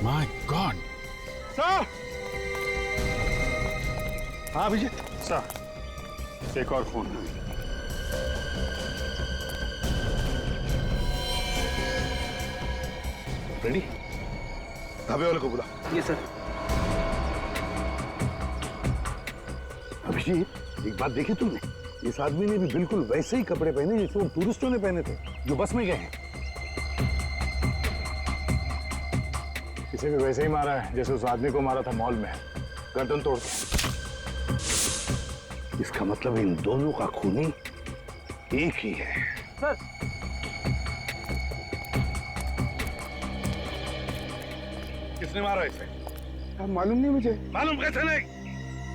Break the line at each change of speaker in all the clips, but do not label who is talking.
My God.
Sir. हाँ Abhijit sir, एक और फोन। रेडी? ढाबे वाले को बुला।
ये सर।
अभिजीत, एक बात देखी तुमने? इस आदमी ने भी बिल्कुल वैसे ही कपड़े पहने जैसे वो टूरिस्टों ने पहने थे जो बस में गए हैं।
इसे भी वैसे ही मारा है जैसे उस आदमी को मारा था मॉल में, गर्दन तोड़ के।
इसका मतलब इन दोनों का खूनी एक ही है।
सर।
किसने मारा इसे?
अब मालूम नहीं मुझे।
मालूम कैसे नहीं?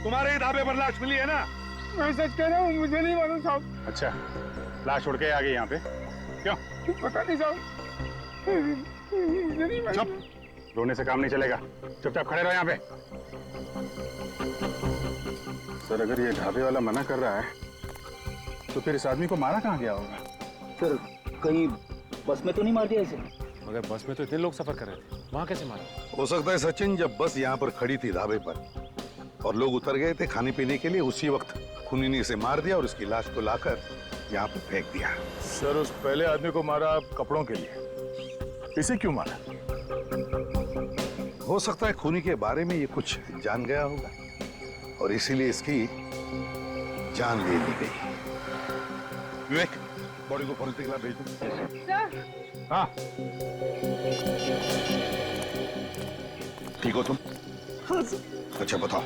तुम्हारे ही ढाबे पर लाश मिली है ना?
मैं सच कह रहा हूँ, मुझे नहीं मालूम साहब।
अच्छा, लाश उड़ के आ गई यहाँ पे? क्यों?
पता नहीं साहब, मुझे नहीं मालूम।
चुप, रोने से काम नहीं चलेगा। चुपचाप खड़े रहो यहाँ पे। सर, अगर ये ढाबे वाला मना कर रहा है तो फिर इस आदमी को मारा कहाँ गया होगा?
सर, कहीं बस में तो नहीं मार दिया इसे?
मगर बस में तो इतने लोग सफर कर रहे थे, वहां कैसे मारा?
हो सकता है सचिन, जब बस यहाँ पर खड़ी थी ढाबे पर और लोग उतर गए थे खाने पीने के लिए, उसी वक्त खूनी ने इसे मार दिया और इसकी लाश को लाकर यहाँ पर फेंक दिया।
सर, उस पहले आदमी को मारा कपड़ों के लिए, इसे क्यों मारा?
हो सकता है खूनी के बारे में ये कुछ जान गया होगा और इसीलिए इसकी जान ले ली गई। विवेक, बॉडी को फॉरेंसिक लैब भेज दो। हाँ, ठीक हो तुम?
हाँ सर।
अच्छा बताओ,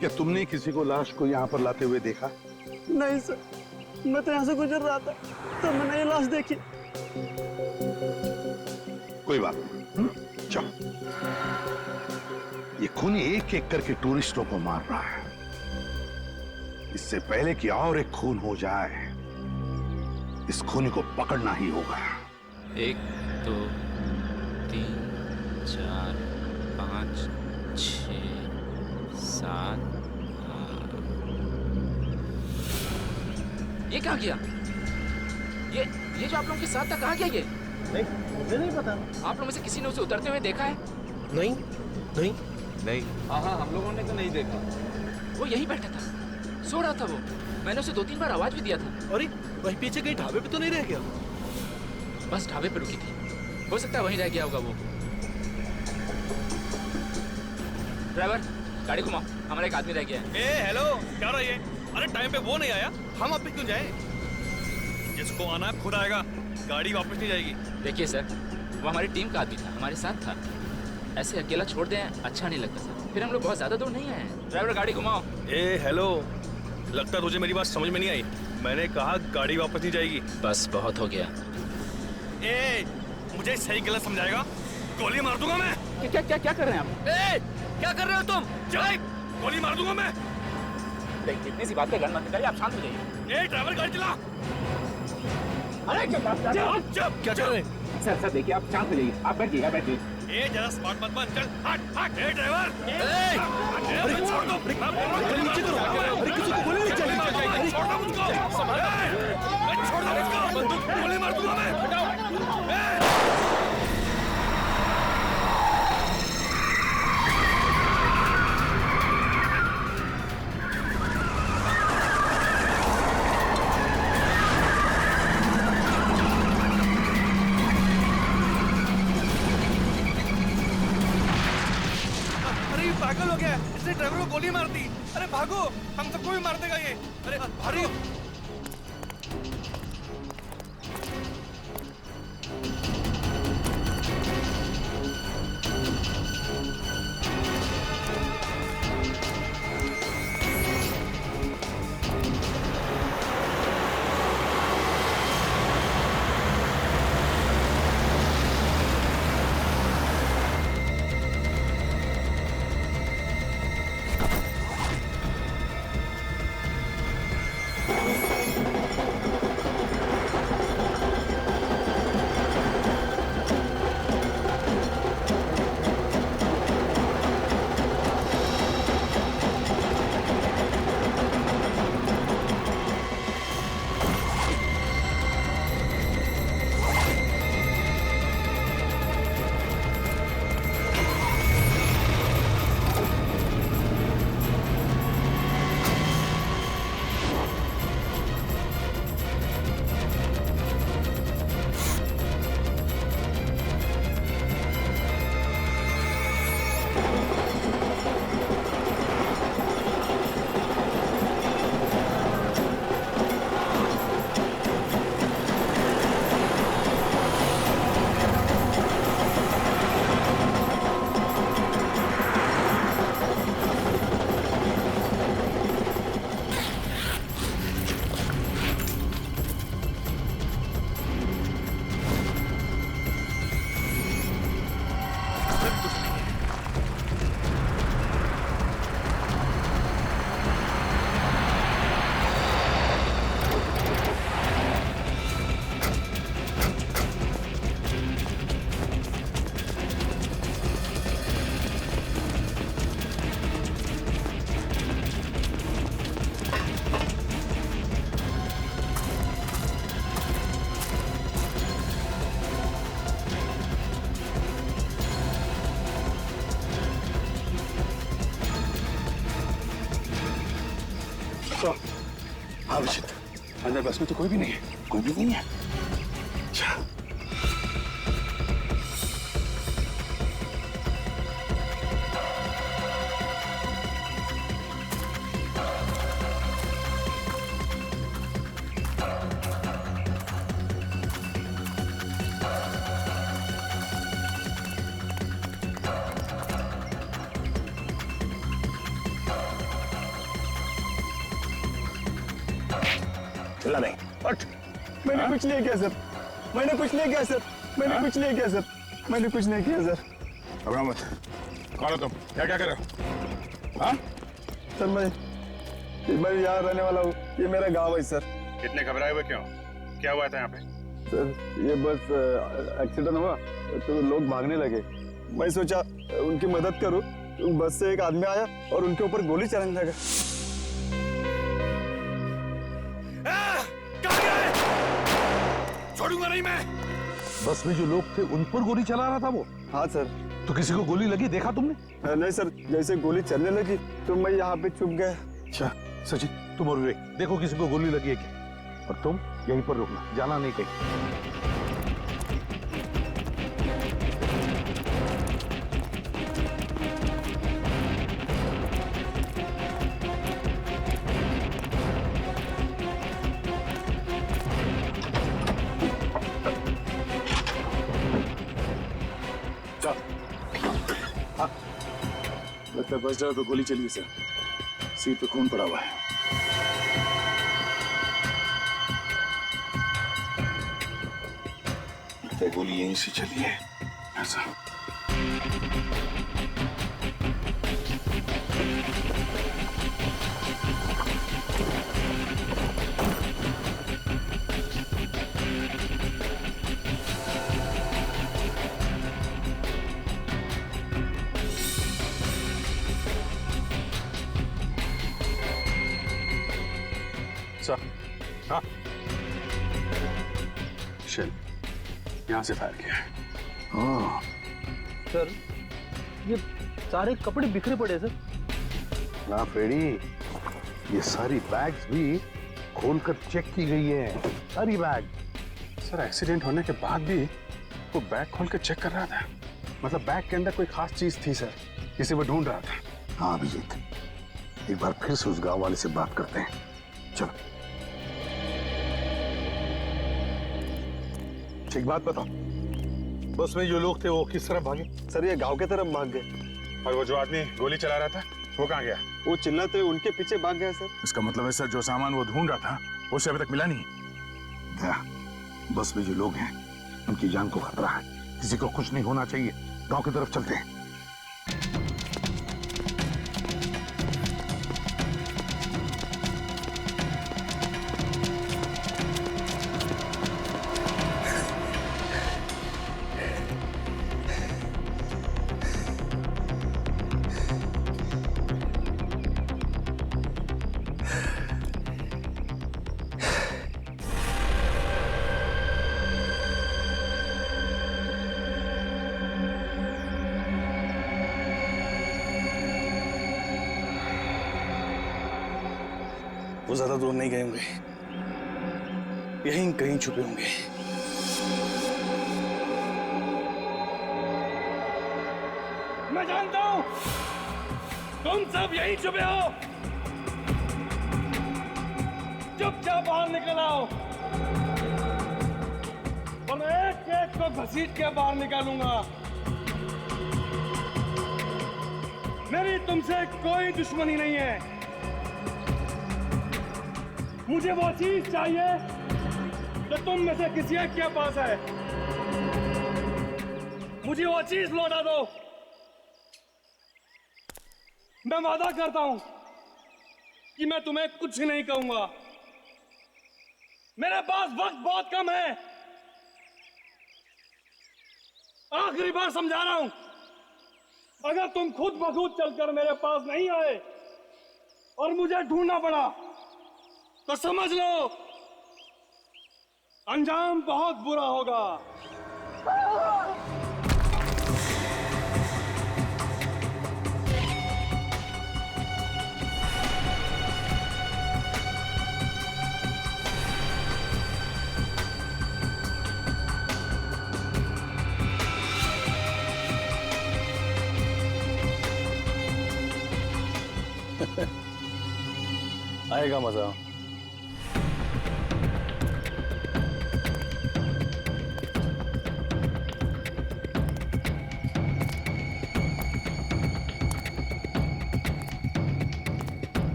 क्या तुमने किसी को लाश को यहाँ पर लाते हुए देखा?
नहीं सर, मैं तो यहाँ से गुजर रहा था तो मैंने ये लाश देखी।
कोई बात नहीं, चलो। ये खूनी एक एक करके टूरिस्टों को मार रहा है। इससे पहले कि और एक खून हो जाए, इस खूनी को पकड़ना ही होगा।
1 2 3 4 5 6 7 8। ये क्या किया? ये जो आप लोगों के साथ था, कहाँ गया ये?
नहीं, मुझे नहीं पता।
आप लोगों में से किसी ने उसे उतरते हुए देखा है?
नहीं नहीं
नहीं।
हाँ, हम लोगों ने तो नहीं देखा।
वो यहीं बैठा था, सो रहा था वो। मैंने उसे 2-3 बार आवाज भी दिया था।
अरे वहीं पीछे कहीं ढाबे पे तो नहीं रह गया?
बस ढाबे पे रुकी थी, हो सकता है वहीं रह गया होगा वो। ड्राइवर, गाड़ी घुमाओ, हमारा एक आदमी रह गया है।
ए हेलो, क्या रहा ये? अरे टाइम पे वो नहीं आया, हम अब भी क्यों जाए? जिसको आना है खुद आएगा, गाड़ी वापस नहीं जाएगी।
देखिए सर, वो हमारी टीम का आदमी था, हमारे साथ था। ऐसे अकेला छोड़ दें अच्छा नहीं लगता सर। फिर हम लोग बहुत ज्यादा दूर नहीं आए हैं। ड्राइवर, गाड़ी घुमाओ।
ए हेलो, लगता तुझे मेरी बात समझ में नहीं आई। मैंने कहा गाड़ी वापस नहीं जाएगी।
बस बहुत हो गया।
ए, मुझे सही गलत समझाएगा, गोली मार दूंगा मैं।
क्या कर रहे हैं आप?
ए, क्या कर रहे हो तुम? चल, गोली मार दूंगा मैं।
कितनी सी बातें करना चाहिए, आप शांत हो जाइए।
ए ड्राइवर, गाड़ी चला।
अरे
चुप, क्या कर रहे हैं?
सर देखिए, आप शांत हो जाइए, आप बैठिए।
ए जरा स्मार्ट मत बन, चल हट। ए ड्राइवर, अरे छोड़ दो, मैं बोल रहा हूं नीचे करो। अरे किसी को गोली नहीं चाहिए, छोड़ दो मुझको। छोड़ दो मुझको, बंदूक गोली मार दूंगा मैं। हटाओ। पागल हो गया, इसने ड्राइवर को गोली मार दी। अरे भागो, हम सबको भी मार देगा ये। अरे भारी।
हाँ अभिजीत, अंदर बस में तो कोई भी नहीं है। कोई भी नहीं है? अच्छा।
चिल्ला नहीं। हट। मैंने कुछ नहीं किया सर। मैंने कुछ नहीं किया सर। मैंने कुछ नहीं किया सर। मैंने कुछ नहीं किया सर।
घबराओ मत। कौन हो तुम? क्या क्या कर रहे हो? हाँ?
सर मैं यहाँ रहने वाला हूँ। ये मेरा गांव है सर।
इतने घबराए हुए क्यों? क्या हुआ था यहाँ पे?
सर ये बस एक्सीडेंट हुआ तो लोग भागने लगे। मैं सोचा उनकी मदद करूं। बस से एक आदमी आया और उनके ऊपर गोली चलाने लगा।
कहाँ गए? छोड़ूंगा नहीं मैं।
बस में जो लोग थे उन पर गोली चला रहा था वो?
हाँ सर।
तो किसी को गोली लगी देखा तुमने?
नहीं सर, जैसे गोली चलने लगी तो मैं यहाँ पे छुप गया।
अच्छा सचिन, तुम और विवेक देखो किसी को गोली लगी है क्या, और तुम यहीं पर रुकना, जाना नहीं कहीं।
लगता है बस ड्राइवर पे गोली चली है सर। सीट पे खून पड़ा हुआ है।
लगता है गोली यहीं से चली है। ऐसा
हाँ? शेल यहाँ से फायर किया है।
हाँ
सर ये सारे कपड़े बिखरे पड़े हैं सर।
ना फ्रेडी, ये सारी बैग्स भी खोलकर चेक की गई है, सारी बैग।
सर एक्सीडेंट होने के बाद भी वो बैग खोल के चेक कर रहा था। मतलब बैग के अंदर कोई खास चीज थी सर, जिसे वो ढूंढ रहा था।
हाँ अभिजीत, एक बार फिर से उस गांव वाले से बात करते हैं। चलो। एक बात बताओ, बस में जो लोग थे वो किस तरफ भागे?
सर ये गांव के तरफ भाग गए।
और वो जो आदमी गोली चला रहा था वो कहाँ गया?
वो चिल्लाते हुए उनके पीछे भाग गया सर।
इसका मतलब है सर जो सामान वो ढूंढ रहा था वो उसे अभी तक मिला नहीं।
क्या बस में जो लोग हैं उनकी जान को खतरा है, किसी को कुछ नहीं होना चाहिए। गांव की तरफ चलते हैं।
वो ज्यादा दूर नहीं गए होंगे, यहीं कहीं छुपे होंगे।
मैं जानता हूं तुम सब यहीं छुपे हो। चुपचाप बाहर निकल आओ और एक एक को घसीट के बाहर निकालूंगा। मेरी तुमसे कोई दुश्मनी नहीं है। मुझे वो चीज चाहिए जो तुम में से किसी एक के पास है। मुझे वो चीज लौटा दो। मैं वादा करता हूं कि मैं तुम्हें कुछ नहीं कहूंगा। मेरे पास वक्त बहुत कम है। आखिरी बार समझा रहा हूं, अगर तुम खुद ब खुद चलकर मेरे पास नहीं आए और मुझे ढूंढना पड़ा तो समझ लो अंजाम बहुत बुरा होगा।
आएगा मजा।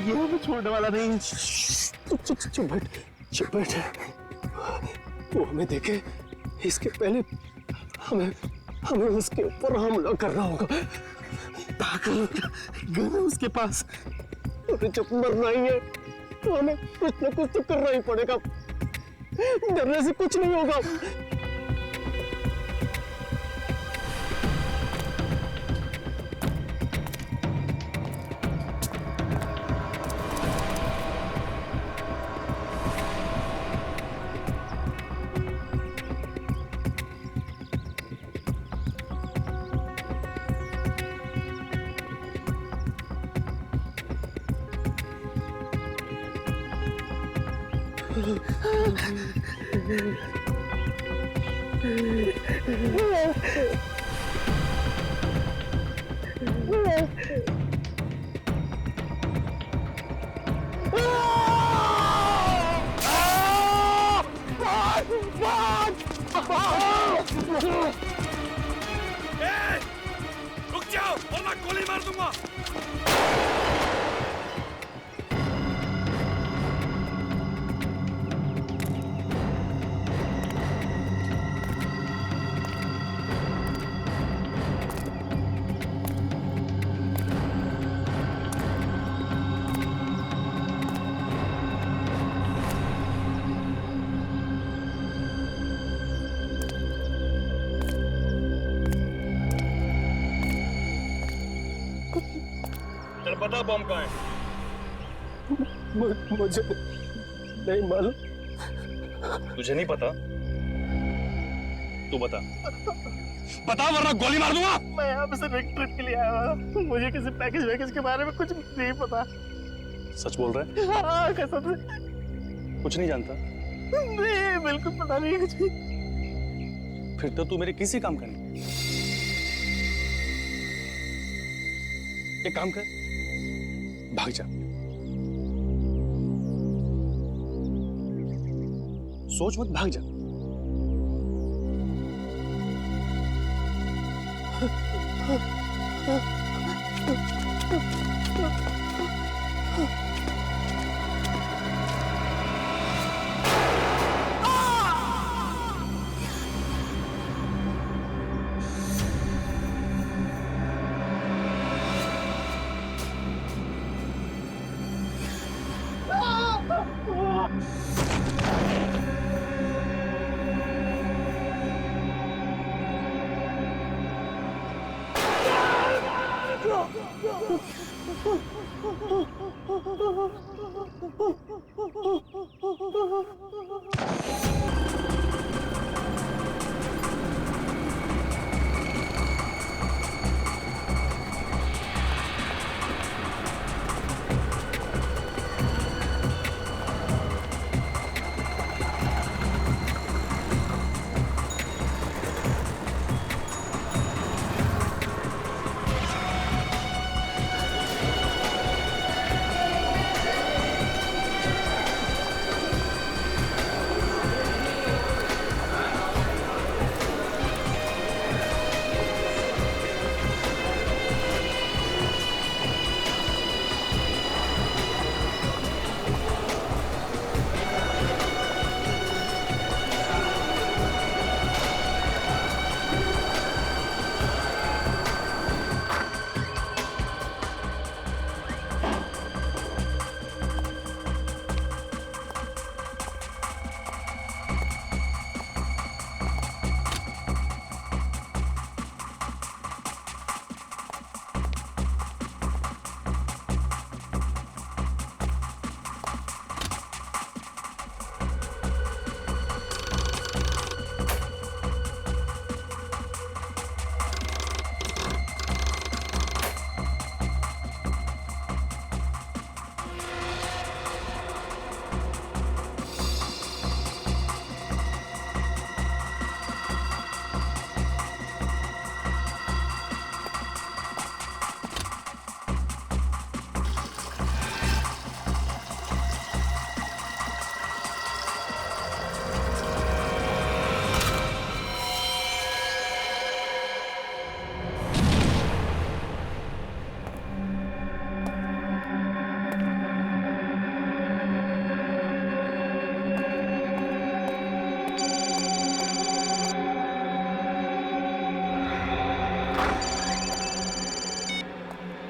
ये हमें छोड़ने वाला नहीं। चुप बैठ। वो हमें देखे इसके पहले हमें उसके ऊपर हमला करना होगा। पागल गन है उसके पास, और जब मरना ही है तो हमें कुछ ना कुछ तो करना ही पड़ेगा। डरने से कुछ नहीं होगा।
रुक जाओ वरना गोली मार दूंगा। चल बता बम कहाँ है?
मुझे नहीं मालूम।
तुझे नहीं पता? तू बता वरना गोली मार दूंगा।
मैं यहाँ पे सिर्फ एक ट्रिप के लिए आया हूँ। मुझे किसी पैकेज के बारे में कुछ नहीं पता।
सच बोल रहा है?
हाँ कसम से
कुछ नहीं जानता?
नहीं, बिल्कुल पता नहीं है कुछ भी।
फिर तो तू मेरे किसी काम का नहीं। एक काम कर, भाग जा। सोच मत, भाग जा।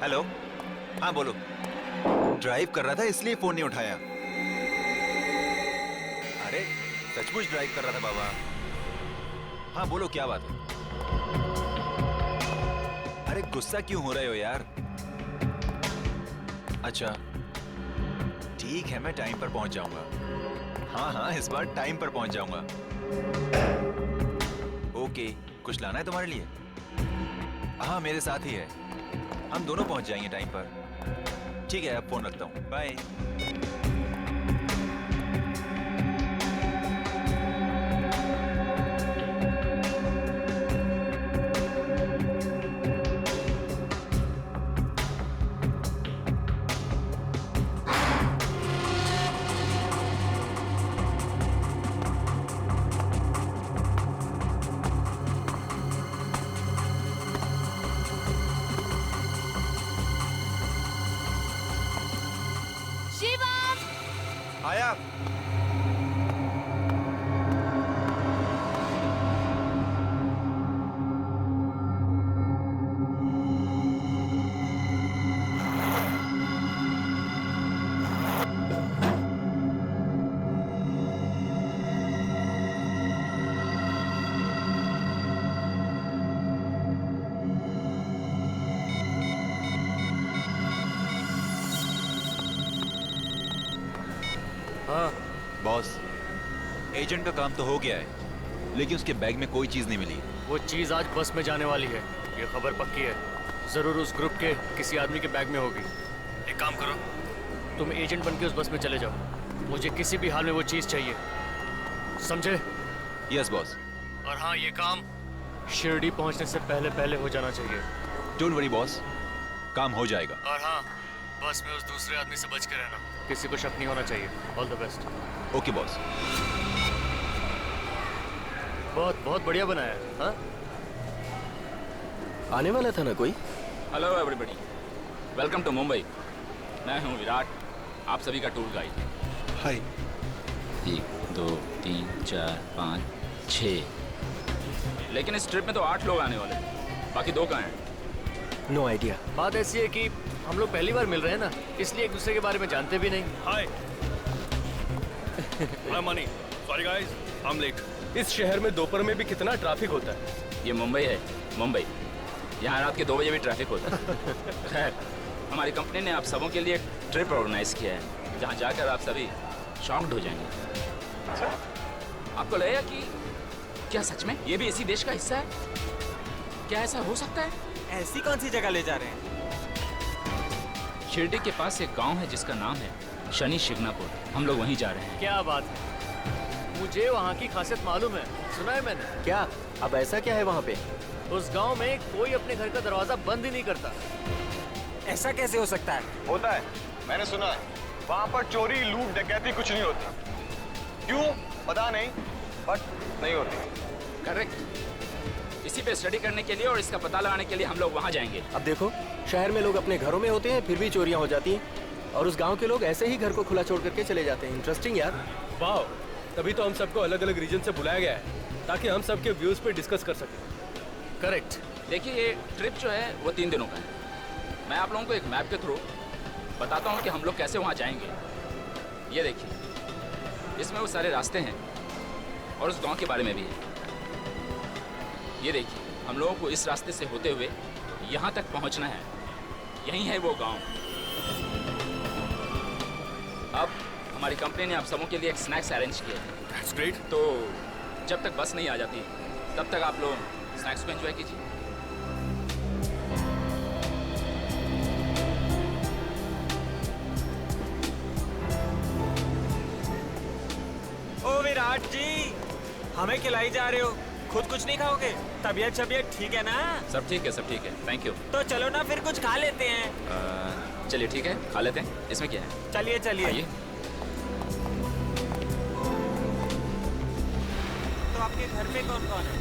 हेलो, हाँ बोलो। ड्राइव कर रहा था इसलिए फोन नहीं उठाया। अरे सचमुच ड्राइव कर रहा था बाबा। हाँ बोलो, क्या बात है? अरे गुस्सा क्यों हो रहे हो यार? अच्छा ठीक है, मैं टाइम पर पहुंच जाऊंगा। हाँ हाँ, इस बार टाइम पर पहुंच जाऊंगा। ओके, कुछ लाना है तुम्हारे लिए? हाँ मेरे साथ ही है, हम दोनों पहुंच जाएंगे टाइम पर। ठीक है, अब फोन रखता हूँ, बाय। आया।
हाँ
बॉस, एजेंट का काम तो हो गया है, लेकिन उसके बैग में कोई चीज नहीं मिली।
वो चीज आज बस में जाने वाली है, ये खबर पक्की है। जरूर उस ग्रुप के किसी आदमी के बैग में होगी। एक काम करो, तुम एजेंट बन के उस बस में चले जाओ। मुझे किसी भी हाल में वो चीज चाहिए, समझे?
Yes boss.
और हाँ, ये काम शिरडी पहुंचने से पहले पहले हो जाना चाहिए।
डोंट वरी बॉस, काम हो जाएगा।
और हाँ, बस में उस दूसरे आदमी से बच के रहना, किसी को शक नहीं होना चाहिए। All the best.
Okay boss.
बहुत बहुत बढ़िया बनाया है। हाँ, आने वाला था ना कोई?
Hello everybody, welcome to Mumbai. मैं हूँ विराट, आप सभी का टूर गाइड।
हाय।
1 2 3 4 5 6, लेकिन इस ट्रिप में तो 8 लोग आने वाले हैं, बाकी 2 कहाँ हैं?
No idea. बात ऐसी है कि हम लोग पहली बार मिल रहे हैं ना, इसलिए एक दूसरे के बारे में जानते भी नहीं।
Hi, hi Mani, sorry guys, I am late.
इस शहर में दोपहर में भी कितना ट्रैफिक होता है।
ये मुंबई है, मुंबई। यहाँ रात के 2 बजे भी ट्रैफिक होता है। खैर, हमारी कंपनी ने आप सबों के लिए एक ट्रिप ऑर्गेनाइज किया है, जहाँ जाकर आप सभी शॉक्ड हो जाएंगे। अच्छा? आपको लगेगा कि क्या सच में ये भी इसी देश का हिस्सा है? क्या ऐसा हो सकता है?
ऐसी कौन सी जगह ले जा रहे हैं?
शिरडी के पास एक गांव है जिसका नाम है शनि शिग्नापुर। हम लोग वहीं जा रहे हैं।
क्या बात है, मुझे वहाँ की खासियत मालूम है, सुना है मैंने। क्या? अब ऐसा क्या है वहाँ पे? उस गांव में कोई अपने घर का दरवाजा बंद ही नहीं करता।
ऐसा कैसे हो सकता है?
होता है, मैंने सुना है। वहाँ पर चोरी, लूट, डकैती कुछ नहीं होती। क्यों पता नहीं, बट नहीं होती।
करेक्ट। इसी पे स्टडी करने के लिए और इसका पता लगाने के लिए हम लोग वहाँ जाएंगे।
अब देखो, शहर में लोग अपने घरों में होते हैं, फिर भी चोरियां हो जाती हैं, और उस गांव के लोग ऐसे ही घर को खुला छोड़ करके चले जाते हैं। इंटरेस्टिंग यार।
वाह, तभी तो हम सबको अलग अलग रीजन से बुलाया गया है, ताकि हम सबके व्यूज पे डिस्कस कर सकें।
करेक्ट।
देखिए, ये ट्रिप जो है वो 3 दिनों का है। मैं आप लोगों को एक मैप के थ्रू बताता हूँ कि हम लोग कैसे वहाँ जाएंगे। ये देखिए, इसमें वो सारे रास्ते हैं और उस गांव के बारे में भी है। ये देखिए, हम लोगों को इस रास्ते से होते हुए यहाँ तक पहुँचना है। यही है वो गांव। अब हमारी कंपनी ने आप सबों के लिए एक स्नैक्स अरेंज किया है।
That's great.
तो जब तक बस नहीं आ जाती तब तक आप लोग स्नैक्स को एंजॉय कीजिए।
ओ विराट जी, हमें खिलाई जा रहे हो, खुद कुछ नहीं खाओगे? तबीयत ठीक है ना?
सब ठीक है, सब ठीक है, थैंक यू।
तो चलो ना फिर कुछ खा लेते हैं।
चलिए ठीक है, खा लेते हैं। इसमें क्या है?
चलिए चलिए।
आइए।
तो आपके घर में कौन कौन है?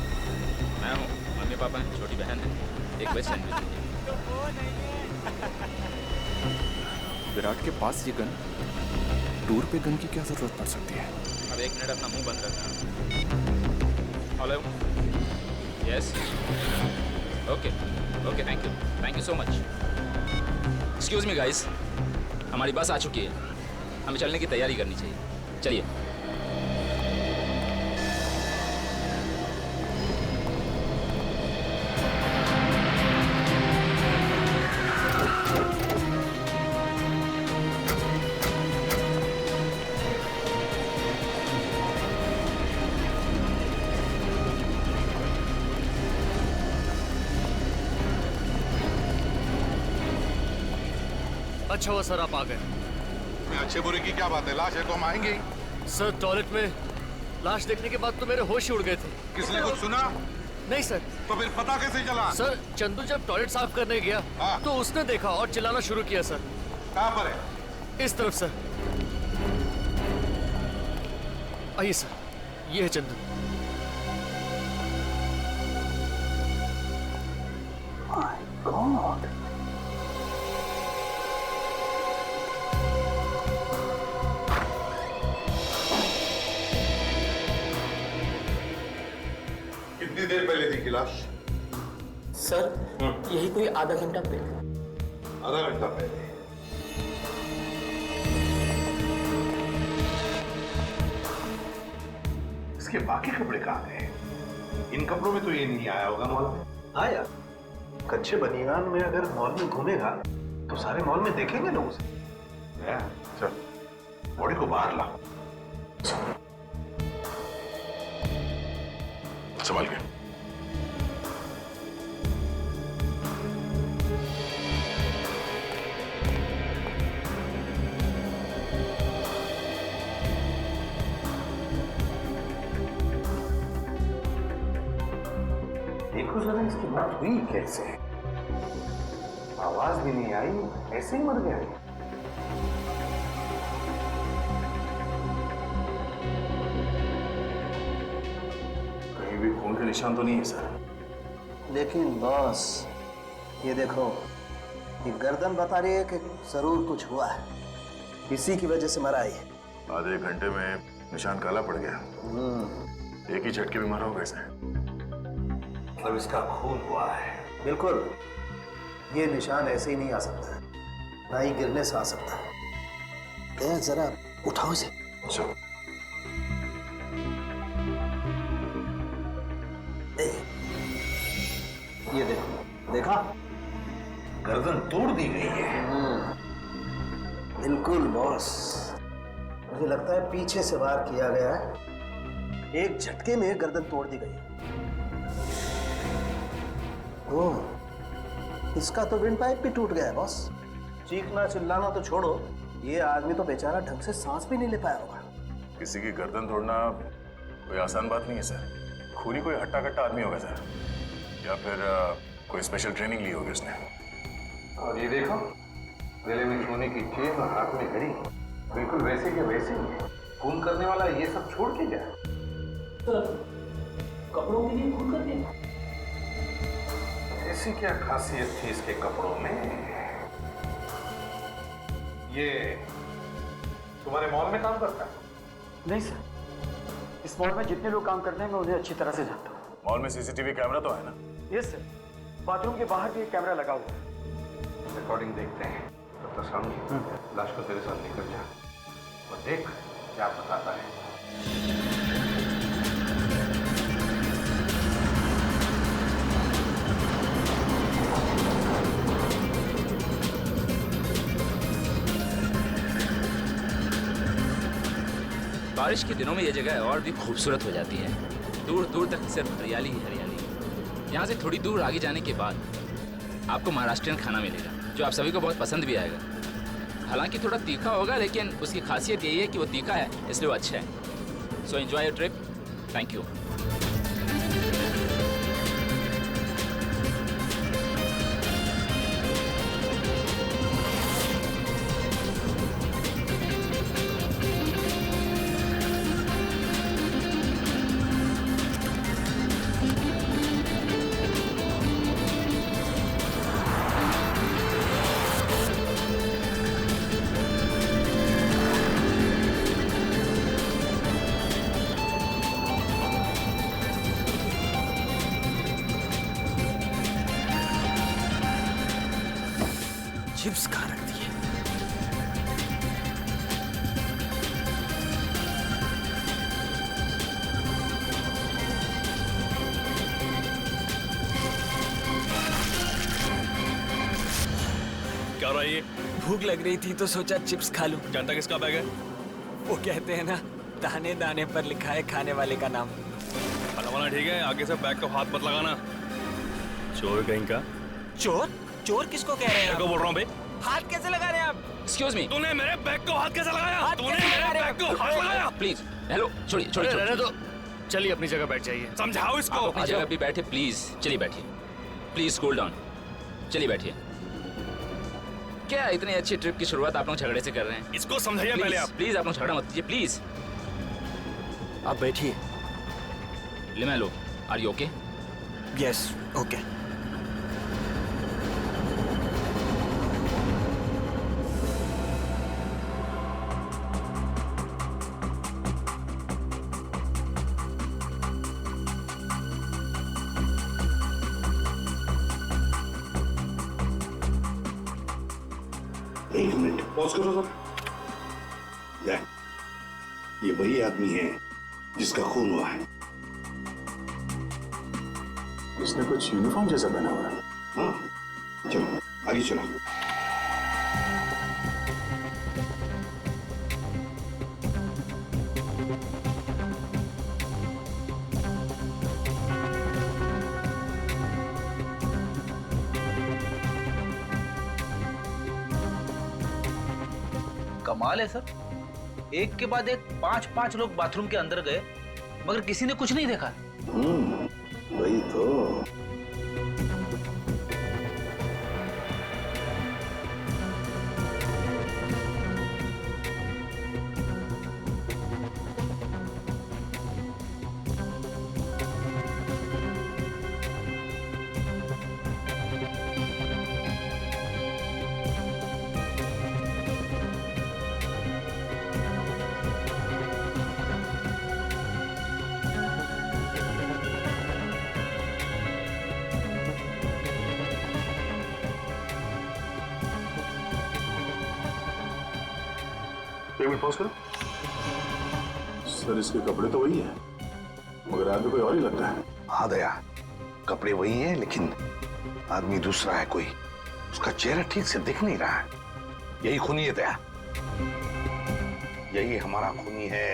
मैं हूँ, मम्मी पापा हैं, छोटी बहन है, एक वेज सैंडविच दीजिए।
तो वो नहीं है।
विराट के पास ये गन, टूर पे गन की क्या जरूरत पड़ सकती है?
अब 1 मिनट अपना मुंह बंद रखना। Hello, yes, okay okay, thank you so much. Excuse me guys, हमारी बस आ चुकी है, हमें चलने की तैयारी करनी चाहिए। चलिए।
अच्छा हुआ सर आप आ गए।
अच्छे बुरे की क्या बात है, लाश है तो हम आएंगे ही।
सर टॉयलेट में लाश देखने के बाद तो मेरे होश ही उड़ गए थे।
किसने कुछ सुना?
नहीं सर।
तो फिर पता कैसे चला?
सर चंदू जब टॉयलेट साफ करने गया तो उसने देखा और चिल्लाना शुरू किया सर।
कहाँ पर है?
इस तरफ सर। आइए सर, ये है चंदू।
माय गॉड,
कितनी देर पहले थी लाश?
सर यही कोई आधा घंटा पहले।
आधा घंटा पहले? इसके बाकी कपड़े कहाँ गए? इन कपड़ों में तो ये नहीं आया होगा मॉल में।
हाँ यार, कच्चे बनियान में अगर मॉल में घूमेगा तो सारे मॉल में देखेंगे लोग उसे।
चल बॉडी को बाहर ला। संभाल के।
देखो जरा इसकी मौत हुई कैसे? आवाज भी नहीं आई, ऐसे ही मर गया।
कहीं भी खून के निशान तो नहीं है सर।
लेकिन बॉस ये देखो, ये गर्दन बता रही है कि जरूर कुछ हुआ है, इसी की वजह से मरा है।
आधे घंटे में निशान काला पड़ गया। एक ही झटके में मरा होगा इसे।
मतलब इसका खून हुआ है। बिल्कुल, ये निशान ऐसे ही नहीं आ सकता, ना ही गिरने से आ सकता। जरा उठाओ इसे। ये देखो, देखा?
गर्दन तोड़ दी गई है।
बिल्कुल बॉस, मुझे लगता है पीछे से वार किया गया है, एक झटके में गर्दन तोड़ दी गई। ओह, इसका तो विंड पाइप भी टूट गया है बॉस। चीखना चिल्लाना तो छोड़ो, ये आदमी तो बेचारा ढंग से सांस भी नहीं ले पाया होगा।
किसी की गर्दन तोड़ना कोई आसान बात नहीं है सर। खूनी कोई हट्टा कट्टा आदमी होगा सर, या फिर कोई स्पेशल ट्रेनिंग ली होगी उसने।
और ये देखो, गले में सोने की चेन और हाथ में घड़ी, बिल्कुल वैसे के वैसे ही है। खून करने वाला ये सब छोड़ के जाए।
कपड़ों के लिए खून कर दिया?
ऐसी क्या खासियत थी इसके कपड़ों में? ये तुम्हारे मॉल में काम करता है?
नहीं सर, इस मॉल में जितने लोग काम करते हैं मैं उन्हें अच्छी तरह से जानता हूँ।
मॉल में सीसीटीवी कैमरा तो है ना?
यस सर, बाथरूम के बाहर भी एक कैमरा लगा हुआ है।
रिकॉर्डिंग देखते हैं। तब तक समझ, लाश को तेरे साथ लेकर जा और देख क्या बताता है।
बारिश के दिनों में ये जगह और भी खूबसूरत हो जाती है। दूर दूर तक सिर्फ हरियाली ही हरियाली। यहाँ से थोड़ी दूर आगे जाने के बाद आपको महाराष्ट्रियन खाना मिलेगा, जो आप सभी को बहुत पसंद भी आएगा। हालांकि थोड़ा तीखा होगा, लेकिन उसकी खासियत यही है कि वो तीखा है, इसलिए वो अच्छा है। So enjoy your trip. Thank you.
Chips कहाँ रख दिए?
क्या हो रहा है ये?
भूख लग रही थी तो सोचा चिप्स खा लूं।
जानता किसका बैग है?
वो कहते हैं ना, दाने दाने पर लिखा है खाने वाले का नाम।
खाना वाना ठीक है, आगे से बैग को हाथ मत लगाना। चोर कहीं का।
चोर? चोर किसको कह रहे हैं?
क्या बोल रहा हूँ बे?
हाथ कैसे लगा रहे हैं आप?
एक्सक्यूज मी,
तूने मेरे बैग को हाथ कैसे लगाया? तूने मेरे बैग को हाथ लगाया?
प्लीज। हेलो, छोड़िए छोड़िए
रहने
छोड़िए।
दो, चलिए अपनी जगह बैठ जाइए।
समझाओ इसको।
आप अपनी जगह पे बैठे प्लीज। चलिए बैठिए, प्लीज कूल डाउन। चलिए बैठिए। क्या इतनी अच्छी ट्रिप की शुरुआत आप लोग झगड़े से कर रहे हैं?
इसको समझाइए पहले आप।
प्लीज आप लोग झगड़ा मत कीजिए प्लीज।
आप बैठिए।
Limelo, are you okay?
Yes, okay.
एक मिनट पॉज करो सर। ये वही आदमी है जिसका खून हुआ है।
इसने कुछ यूनिफॉर्म जैसा पहना हुआ है।
हाँ, चलो आगे चलो।
कमाल है सर, एक के बाद एक 5-5 लोग बाथरूम के अंदर गए मगर किसी ने कुछ नहीं देखा।
वही तो।
एक मिनट पॉज करो सर। इसके कपड़े तो वही है मगर आदमी कोई और ही लगता है।
हाँ दया, कपड़े वही हैं लेकिन आदमी दूसरा है कोई। उसका चेहरा ठीक से दिख नहीं रहा है। यही खूनी है दया, यही हमारा खूनी है।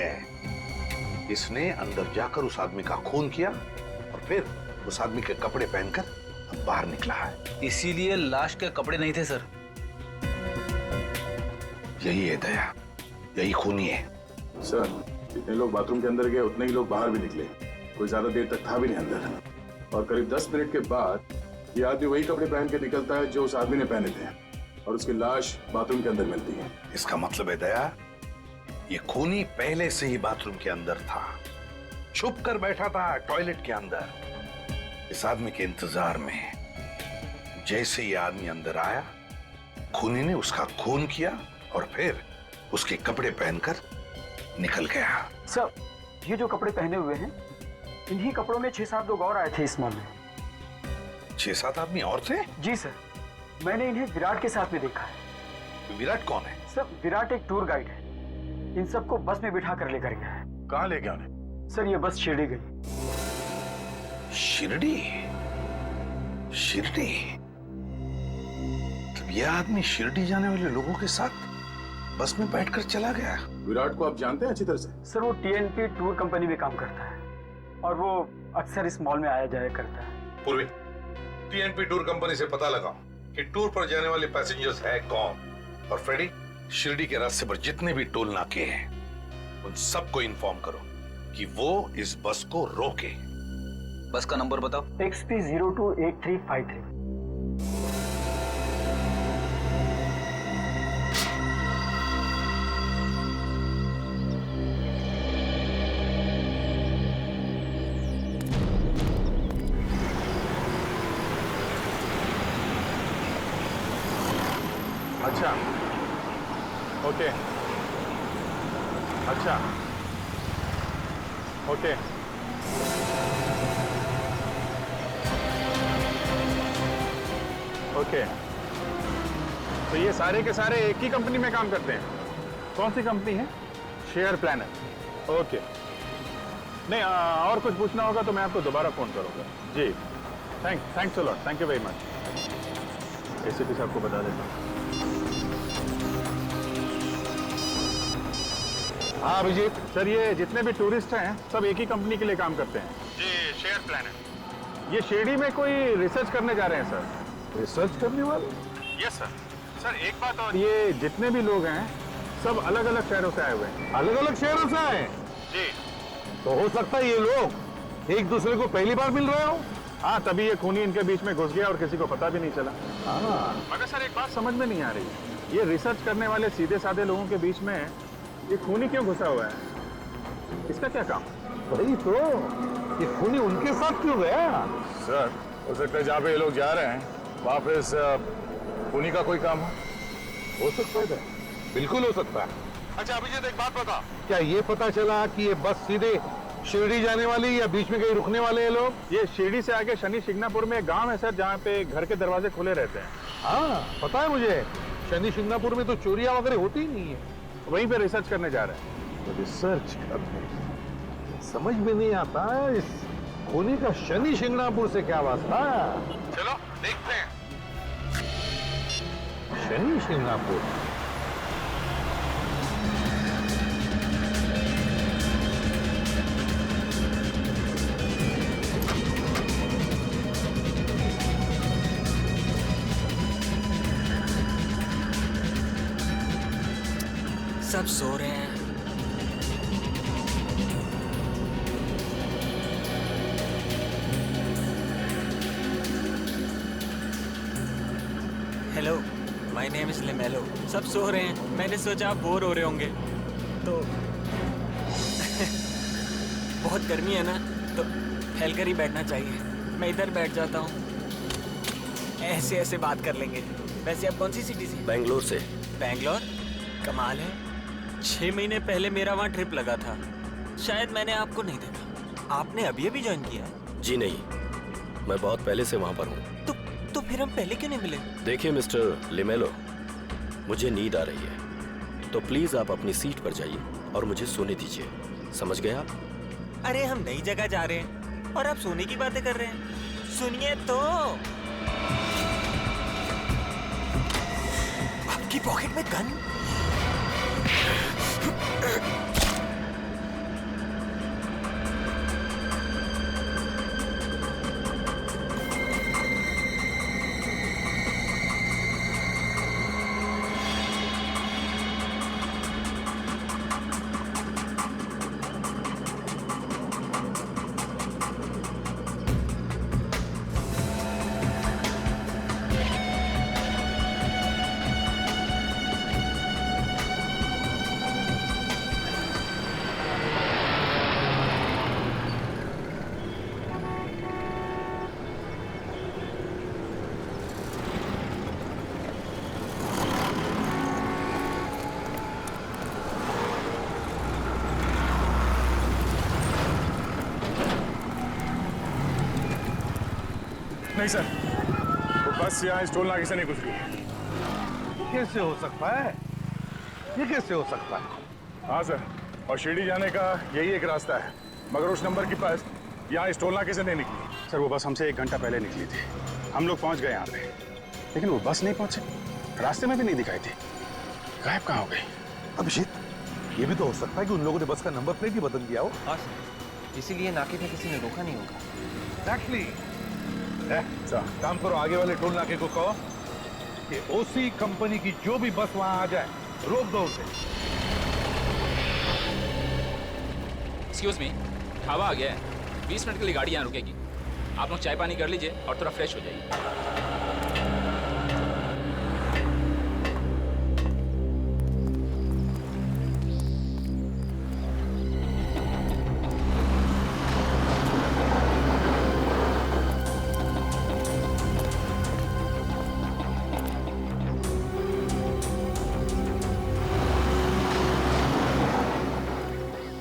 इसने अंदर जाकर उस आदमी का खून किया और फिर उस आदमी के कपड़े पहनकर अब बाहर निकला है।
इसीलिए लाश के कपड़े नहीं थे सर।
यही है दया, यही खूनी है।
सर जितने लोग बाथरूम के अंदर गए उतने ही लोग बाहर भी निकले। कोई ज्यादा देर तक था भी नहीं अंदर। और करीब 10 मिनट के बाद ये आदमी वही कपड़े पहन के निकलता है जो उस आदमी ने पहने थे और उसकी लाश बाथरूम के अंदर मिलती है।
इसका मतलब है दया, ये खूनी पहले से ही बाथरूम के अंदर था, छुप कर बैठा था टॉयलेट के अंदर इस आदमी के इंतजार में। जैसे ये आदमी अंदर आया, खूनी ने उसका खून किया और फिर उसके कपड़े पहनकर निकल गया।
सर ये जो कपड़े पहने हुए हैं इन्हीं कपड़ों में 6-7 लोग और आए थे इस मॉल में।
6-7 आदमी और थे?
जी सर, मैंने इन्हें विराट के साथ में देखा है।
विराट कौन है?
सर विराट एक टूर गाइड है। इन सबको बस में बिठा कर लेकर गया है।
कहाँ ले गया उन्हें?
सर ये बस शिरडी गई।
शिरडी? शिरडी? तब यह आदमी शिरडी जाने वाले लोगों के साथ बस में बैठकर चला गया।
विराट को आप जानते हैं अच्छी तरह से?
सर वो TNP टूर कंपनी में काम करता है और वो अक्सर इस मॉल में आया जाया करता है।
पूर्वी, TNP टूर कंपनी से पता लगाओ कि टूर पर जाने वाले पैसेंजर्स है कौन। और फ्रेडी, शिरडी के रास्ते पर जितने भी टोल नाके हैं उन सबको इन्फॉर्म करो कि वो इस बस को रोके।
बस का नंबर बताओ।
XP028353।
अच्छा ओके, अच्छा ओके। ओके
तो ये सारे के सारे एक ही कंपनी में काम करते हैं? कौन सी कंपनी है? Share planner. ओके, नहीं और कुछ पूछना होगा तो मैं आपको दोबारा फोन करूंगा। जी, thanks a lot, thank you very much. ACP साहब को बता देता हूँ। हाँ अभिजीत सर, ये जितने भी टूरिस्ट हैं सब एक ही कंपनी के लिए काम करते हैं जी, शेयर प्लानर। ये शिरडी में कोई रिसर्च करने जा रहे हैं सर।
रिसर्च करने वाले?
Yes sir. सर एक बात और, ये जितने भी लोग हैं सब अलग अलग शहरों से आए हुए हैं।
अलग अलग शहरों से आए?
जी।
तो हो सकता है ये लोग एक दूसरे को पहली बार मिल रहे हो।
हाँ, तभी ये खूनी इनके बीच में घुस गया और किसी को पता भी नहीं चला।
हाँ,
मगर सर एक बात समझ में नहीं आ रही, ये रिसर्च करने वाले सीधे साधे लोगों के बीच में ये खूनी क्यों घुसा हुआ है? इसका क्या काम?
वही तो, ये खूनी उनके साथ क्यों गया?
सर हो सकता है जहाँ पे ये लोग जा रहे हैं वहाँ पे इस खूनी का कोई काम हो
सकता है, बिल्कुल हो सकता है।
अच्छा अभिजीत एक बात बता,
क्या ये पता चला कि ये बस सीधे शिरडी जाने वाली या बीच में कहीं रुकने वाले हैं लोग?
ये शिरडी से आगे शनि शिंगणापुर में एक गांव है सर, जहाँ पे घर के दरवाजे खुले रहते हैं।
हाँ पता है मुझे, शनि शिंगणापुर में तो चोरियां वगैरह होती ही नहीं है।
वहीं पे रिसर्च करने जा रहे हैं।
तो रिसर्च करने समझ में नहीं आता इस खूनी का शनि शिंगणापुर से क्या वास्ता?
चलो देखते हैं।
शनि शिंगणापुर?
सब सो रहे हैं। Hello, my name is Limelo. सब सो रहे हैं, मैंने सोचा आप बोर हो रहे होंगे तो बहुत गर्मी है ना, तो फैलकर ही बैठना चाहिए। मैं इधर बैठ जाता हूँ, ऐसे ऐसे बात कर लेंगे। वैसे आप कौन सी सिटी से?
बेंगलोर से।
बेंगलोर? कमाल है, 6 महीने पहले मेरा वहाँ ट्रिप लगा था, शायद मैंने आपको नहीं देखा। आपने अभी अभी ज्वाइन किया है?
जी नहीं, मैं बहुत पहले से वहाँ पर हूँ।
तो फिर हम पहले क्यों नहीं मिले?
देखिए मिस्टर लिमेलो, मुझे नींद आ रही है, तो प्लीज आप अपनी सीट पर जाइए और मुझे सोने दीजिए। समझ गए आप?
अरे हम नई जगह जा रहे हैं और आप सोने की बातें कर रहे हैं। सुनिए तो, आपकी पॉकेट में गन?
नहीं सर, वो बस यहाँ इस टोल नाके से नहीं गुजरी।
कैसे हो सकता है? ये कैसे हो सकता है?
हाँ सर, और शिरडी जाने का यही एक रास्ता है, मगर उस नंबर की बस यहाँ इस टोल नाके से नहीं निकली। सर वो बस हमसे 1 घंटा पहले निकली थी, हम लोग पहुँच गए यहाँ पे, लेकिन वो बस नहीं पहुँचे, रास्ते में भी नहीं दिखाई थी। गायब कहाँ हो गई?
अभिजीत, ये भी तो हो सकता है कि उन लोगों ने बस का नंबर प्लेट ही बदल दिया हो।
हाँ सर, इसीलिए नाके पे किसी ने रोका नहीं होगा।
Exactly. काम करो, आगे वाले टोल नाके को कहो कि ओसी कंपनी की जो भी बस वहां आ जाए रोक दो उसे।
एक्सक्यूज मी, हवा आ गया है, 20 मिनट के लिए गाड़ी यहाँ रुकेगी। आप लोग चाय पानी कर लीजिए और थोड़ा फ्रेश हो जाइए।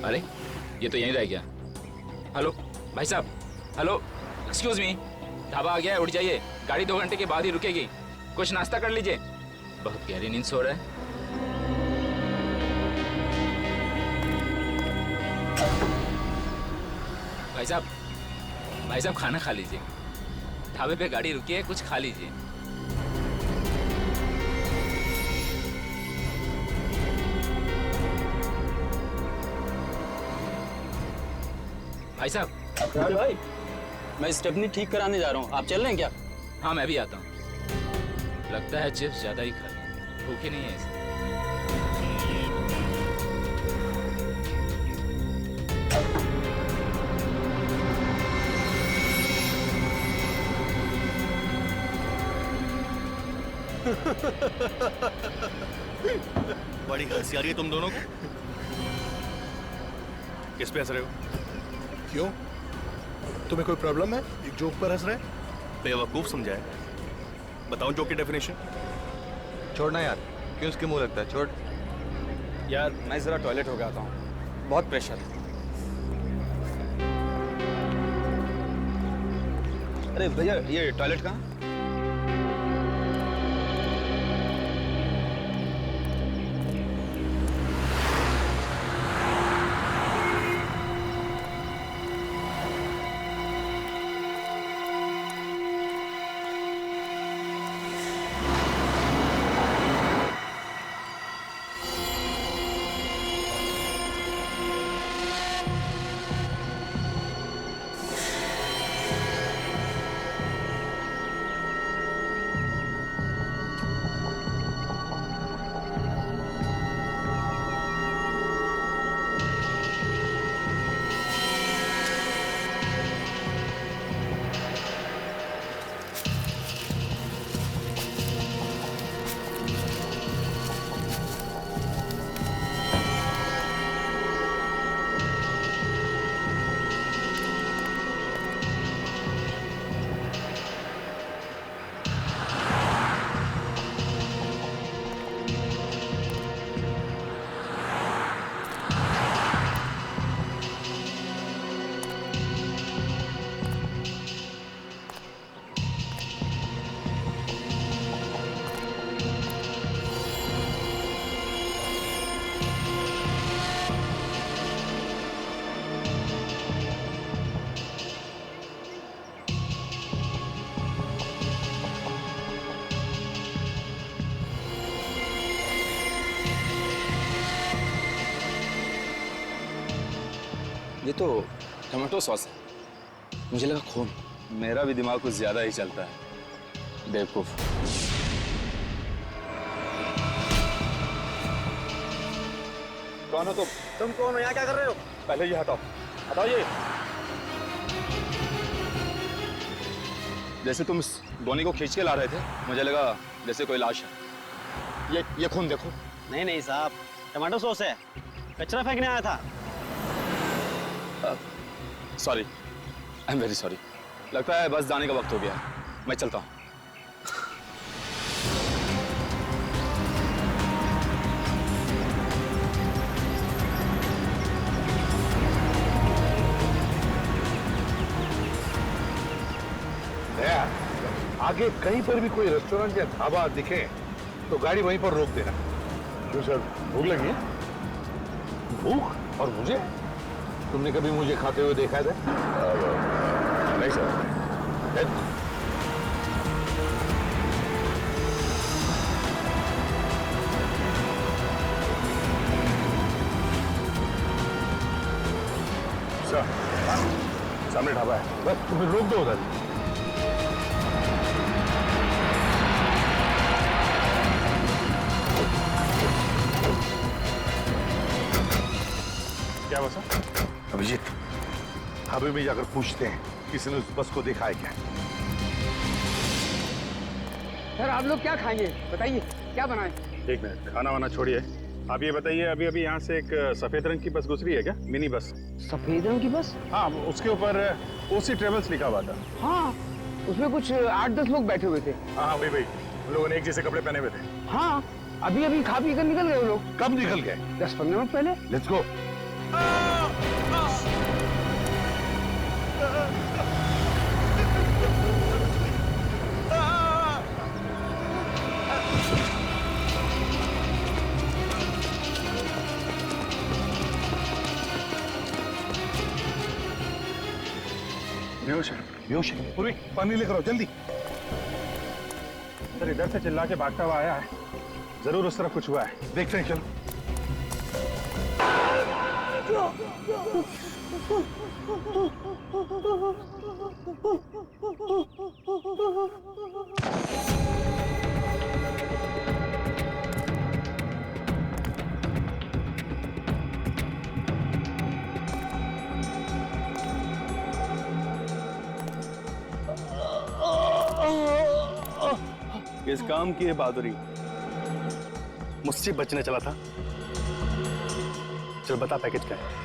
अरे ये तो यहीं रह गया। हेलो भाई साहब, हेलो, एक्सक्यूज मी, ढाबा आ गया है, उठ जाइए, गाड़ी 2 घंटे के बाद ही रुकेगी, कुछ नाश्ता कर लीजिए। बहुत गहरी नींद सो रहा है। भाई साहब खाना खा लीजिए। ढाबे पे गाड़ी रुकी है, कुछ खा लीजिए। भाई साहब।
भाई, मैं स्टेपनी ठीक कराने जा रहा हूँ, आप चल रहे हैं क्या?
हाँ, मैं भी आता हूँ। लगता है चिप्स ज्यादा ही खा ली, भूखे नहीं है ऐसे।
बड़ी हंसी आ रही है तुम दोनों को। किस पे हंस रहे हो? क्यों? तुम्हें कोई प्रॉब्लम है? एक जोक पर हंस रहे? बेवकूफ समझाए। बताओ जोक की डेफिनेशन।
छोड़ना यार, क्यों उसके मुंह लगता है? छोड़
यार, मैं जरा टॉयलेट हो गया आता हूँ, बहुत प्रेशर है। अरे भैया, ये टॉयलेट कहाँ? ये तो टमाटो सॉस है, मुझे लगा खून। मेरा भी दिमाग कुछ ज्यादा ही चलता है, बेवकूफ। कौन हो तुम कौन हो? यहाँ क्या कर रहे हो? पहले ये हटाओ, हटाओ ये। जैसे तुम इस गोनी को खींच के ला रहे थे, मुझे लगा जैसे कोई लाश है। ये खून देखो।
नहीं नहीं साहब, टमाटो सॉस है, कचरा फेंकने आया था।
Sorry, I am very sorry. लगता है बस जाने का वक्त हो गया, मैं चलता हूँ।
आगे कहीं पर भी कोई रेस्टोरेंट या ढाबा दिखे तो गाड़ी वहीं पर रोक देना। क्यों सर, भूख लगी है? भूख? और मुझे? तुमने कभी मुझे खाते हुए देखा था? नहीं सर। सामने ढाबा है, बस तुम्हें रोक दो उधर। क्या बसा? अभिजीत, ढाबे में जाकर पूछते हैं किसी ने उस बस को देखा है क्या?
सर आप लोग क्या खाएंगे बताइए, क्या बनाएं?
एक मिनट, खाना वाना छोड़िए, आप ये बताइए, अभी अभी यहाँ से एक सफेद रंग की बस गुजरी है क्या? Mini bus.
सफेद रंग की बस?
हाँ, उसके ऊपर ओसी ट्रेवल्स लिखा हुआ था।
हाँ, उसमें कुछ 8-10 लोग बैठे हुए थे।
हाँ वही वही, उन लोगों ने एक जैसे कपड़े पहने हुए थे।
हाँ, अभी अभी खा पी कर निकल गए वो लोग।
कब निकल गए?
10-15 मिनट पहले।
Let's go. बेहोश है।
बेहोश है? पूरी पानी लेकर आओ जल्दी।
सर इधर से चिल्ला के भागता हुआ आया है, जरूर उस तरफ कुछ हुआ है।
देखते हैं, चलो।
इस काम की है बहादुरी, मुझसे बचने चला था। चल बता पैकेज क्या है।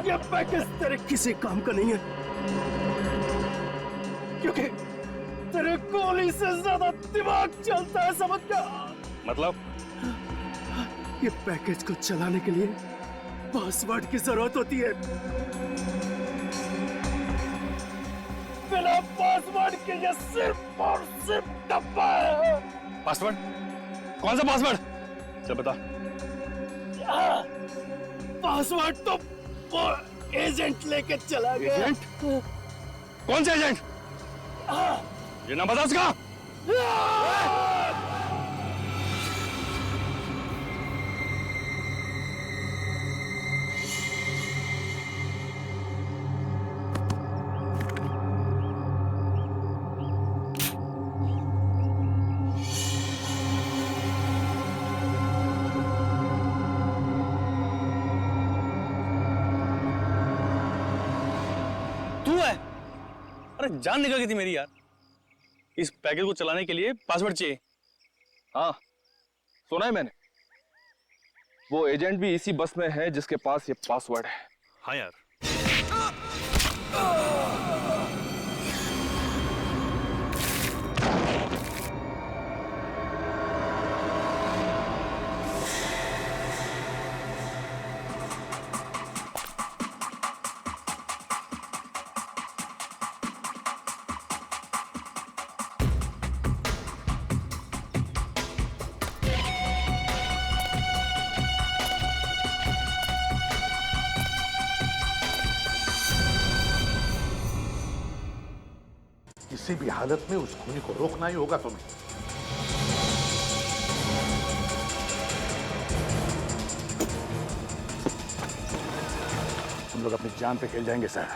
ये पैकेज तेरे किसी काम का नहीं है, क्योंकि तेरे गोली से ज्यादा दिमाग चलता है, समझ गया?
मतलब?
ये पैकेज को चलाने के लिए पासवर्ड की जरूरत होती है। बिना पासवर्ड के ये सिर्फ और सिर्फ डब्बा है।
पासवर्ड? कौन सा पासवर्ड? चल बता।
पासवर्ड तो वो एजेंट लेके चला गया।
एजेंट? कौन सा एजेंट? ये नाम बता उसका। तू है? अरे जान निकल गई थी मेरी यार। इस पैकेज को चलाने के लिए पासवर्ड चाहिए।
हाँ, सुना है मैंने। वो एजेंट भी इसी बस में है जिसके पास ये पासवर्ड है।
हाँ यार।
किसी भी हालत में उस खूनी को रोकना ही होगा तुम्हें।
तुम लोग अपनी जान पे खेल जाएंगे सर।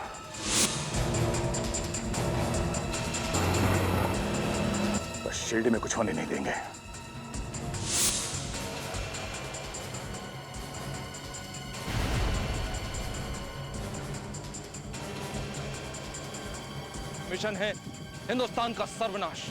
बस शील्ड में कुछ होने नहीं देंगे।
मिशन है हिंदुस्तान का सर्वनाश।